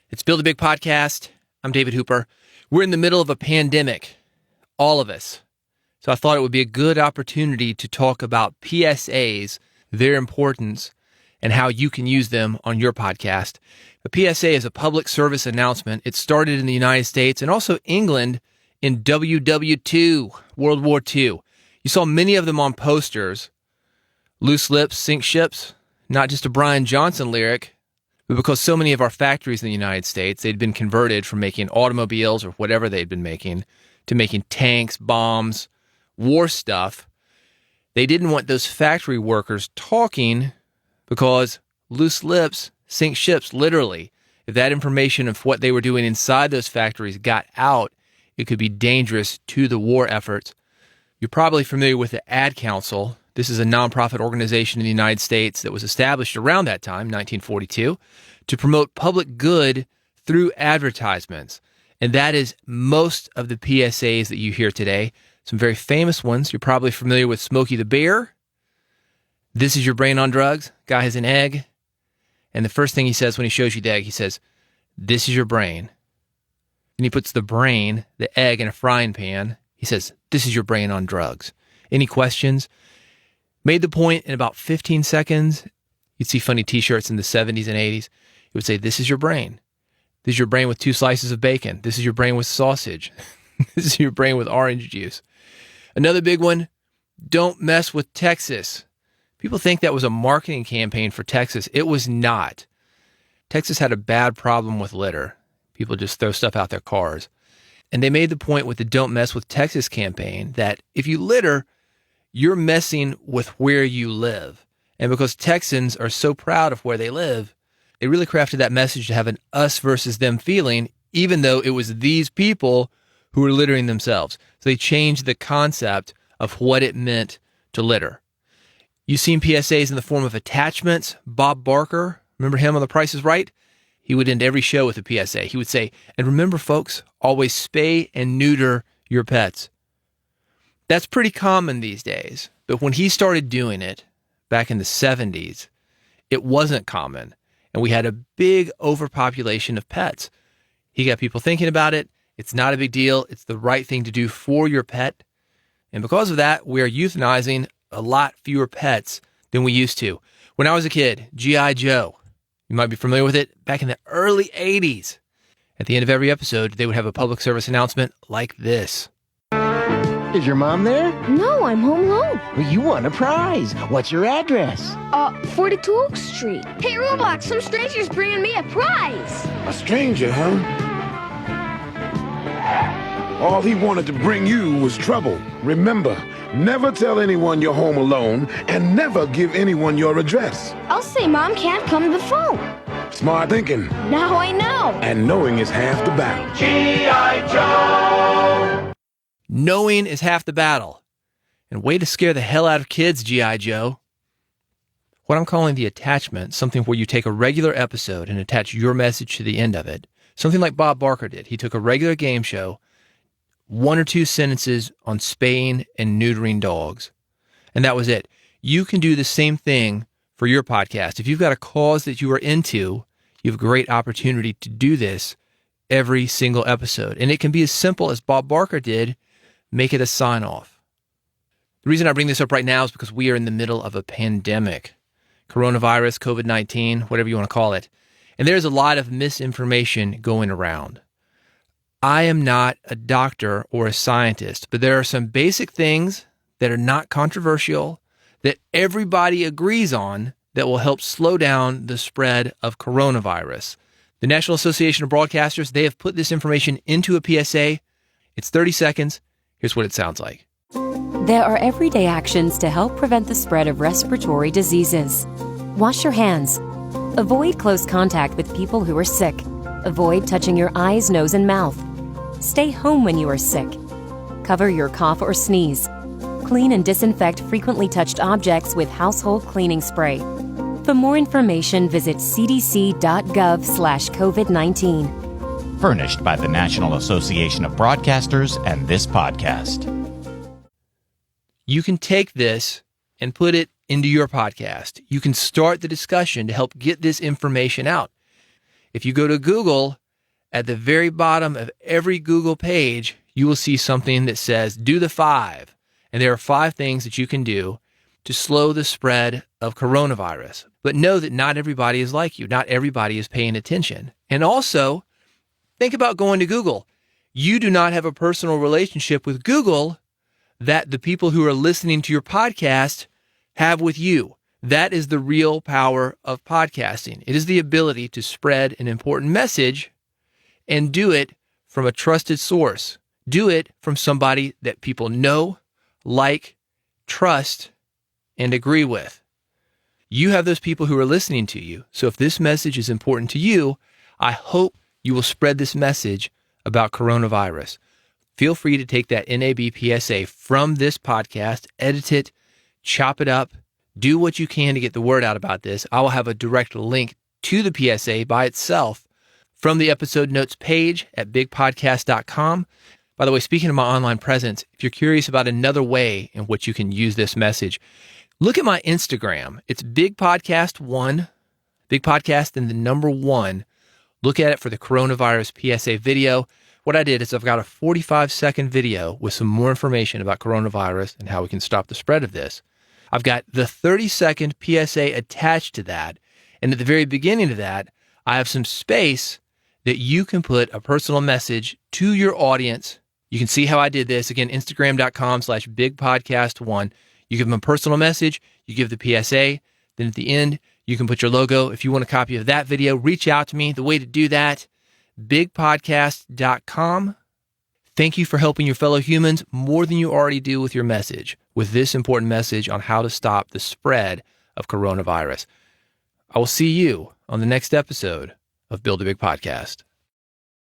It's Build a Big Podcast. I'm David Hooper. We're in the middle of a pandemic, all of us. So I thought it would be a good opportunity to talk about PSAs, their importance, and how you can use them on your podcast. A PSA is a public service announcement. It started in the United States and also England in WW2, World War II. You saw many of them on posters. Loose lips sink ships, not just a Brian Johnson lyric, but because so many of our factories in the United States, they'd been converted from making automobiles or whatever they'd been making to making tanks, bombs, war stuff. They didn't want those factory workers talking because loose lips sink ships, literally. If that information of what they were doing inside those factories got out, it could be dangerous to the war efforts. You're probably familiar with the Ad Council. This is a nonprofit organization in the United States that was established around that time, 1942, to promote public good through advertisements. And that is most of the PSAs that you hear today. Some very famous ones. You're probably familiar with Smokey the Bear. This is your brain on drugs. Guy has an egg. And the first thing he says when he shows you the egg, he says, "This is your brain." Then he puts the brain, the egg, in a frying pan. He says, "This is your brain on drugs." Any questions? Made the point in about 15 seconds. You'd see funny t-shirts in the 70s and 80s. It would say, "This is your brain. This is your brain with 2 slices of bacon. This is your brain with sausage. This is your brain with orange juice." Another big one, "Don't mess with Texas." People think that was a marketing campaign for Texas. It was not. Texas had a bad problem with litter. People just throw stuff out their cars. And they made the point with the "Don't Mess with Texas" campaign that if you litter, you're messing with where you live. And because Texans are so proud of where they live, they really crafted that message to have an us versus them feeling, even though it was these people who were littering themselves. So they changed the concept of what it meant to litter. You've seen PSAs in the form of attachments. Bob Barker, remember him on The Price is Right? He would end every show with a PSA. He would say, "And remember, folks, always spay and neuter your pets." That's pretty common these days. But when he started doing it back in the 70s, it wasn't common. And we had a big overpopulation of pets. He got people thinking about it. It's not a big deal. It's the right thing to do for your pet. And because of that, we are euthanizing a lot fewer pets than we used to. When I was a kid, G.I. Joe, you might be familiar with it, back in the early 80s. At the end of every episode, they would have a public service announcement like this. Is your mom there? No, I'm home alone. Well, you won a prize. What's your address? 42 Oak Street. Hey, Roblox, some stranger's bringing me a prize. A stranger, huh? All he wanted to bring you was trouble. Remember, never tell anyone you're home alone and never give anyone your address. I'll say Mom can't come to the phone. Smart thinking. Now I know. And knowing is half the battle. G.I. Joe! Knowing is half the battle. And way to scare the hell out of kids, G.I. Joe. What I'm calling the attachment, something where you take a regular episode and attach your message to the end of it. Something like Bob Barker did. He took a regular game show, 1 or 2 sentences on spaying and neutering dogs. And that was it. You can do the same thing for your podcast. If you've got a cause that you are into, you have a great opportunity to do this every single episode. And it can be as simple as Bob Barker did, make it a sign-off. The reason I bring this up right now is because we are in the middle of a pandemic. Coronavirus, COVID-19, whatever you want to call it. And there's a lot of misinformation going around. I am not a doctor or a scientist, but there are some basic things that are not controversial, that everybody agrees on, that will help slow down the spread of coronavirus. The National Association of Broadcasters, they have put this information into a PSA. It's 30 seconds. Here's what it sounds like. There are everyday actions to help prevent the spread of respiratory diseases. Wash your hands. Avoid close contact with people who are sick. Avoid touching your eyes, nose, and mouth. Stay home when you are sick. Cover your cough or sneeze. Clean and disinfect frequently touched objects with household cleaning spray. For more information, visit cdc.gov/COVID-19. Furnished by the National Association of Broadcasters and this podcast. You can take this and put it into your podcast. You can start the discussion to help get this information out. If you go to Google, at the very bottom of every Google page, you will see something that says, do the 5. And there are 5 things that you can do to slow the spread of coronavirus. But know that not everybody is like you. Not everybody is paying attention. And also, think about going to Google. You do not have a personal relationship with Google that the people who are listening to your podcast have with you. That is the real power of podcasting. It is the ability to spread an important message and do it from a trusted source. Do it from somebody that people know, like, trust, and agree with. You have those people who are listening to you. So if this message is important to you, I hope you will spread this message about coronavirus. Feel free to take that NAB PSA from this podcast, edit it, chop it up, do what you can to get the word out about this. I will have a direct link to the PSA by itself from the episode notes page at bigpodcast.com. By the way, speaking of my online presence, if you're curious about another way in which you can use this message, look at my Instagram. It's bigpodcast1, bigpodcast and the number 1. Look at it for the coronavirus PSA video. What I did is I've got a 45-second video with some more information about coronavirus and how we can stop the spread of this. I've got the 30-second PSA attached to that. And at the very beginning of that, I have some space that you can put a personal message to your audience. You can see how I did this. Again, Instagram.com/bigpodcast1. You give them a personal message. You give the PSA. Then at the end, you can put your logo. If you want a copy of that video, reach out to me. The way to do that, bigpodcast.com. Thank you for helping your fellow humans more than you already do with your message, with this important message on how to stop the spread of coronavirus. I will see you on the next episode of Build a Big Podcast.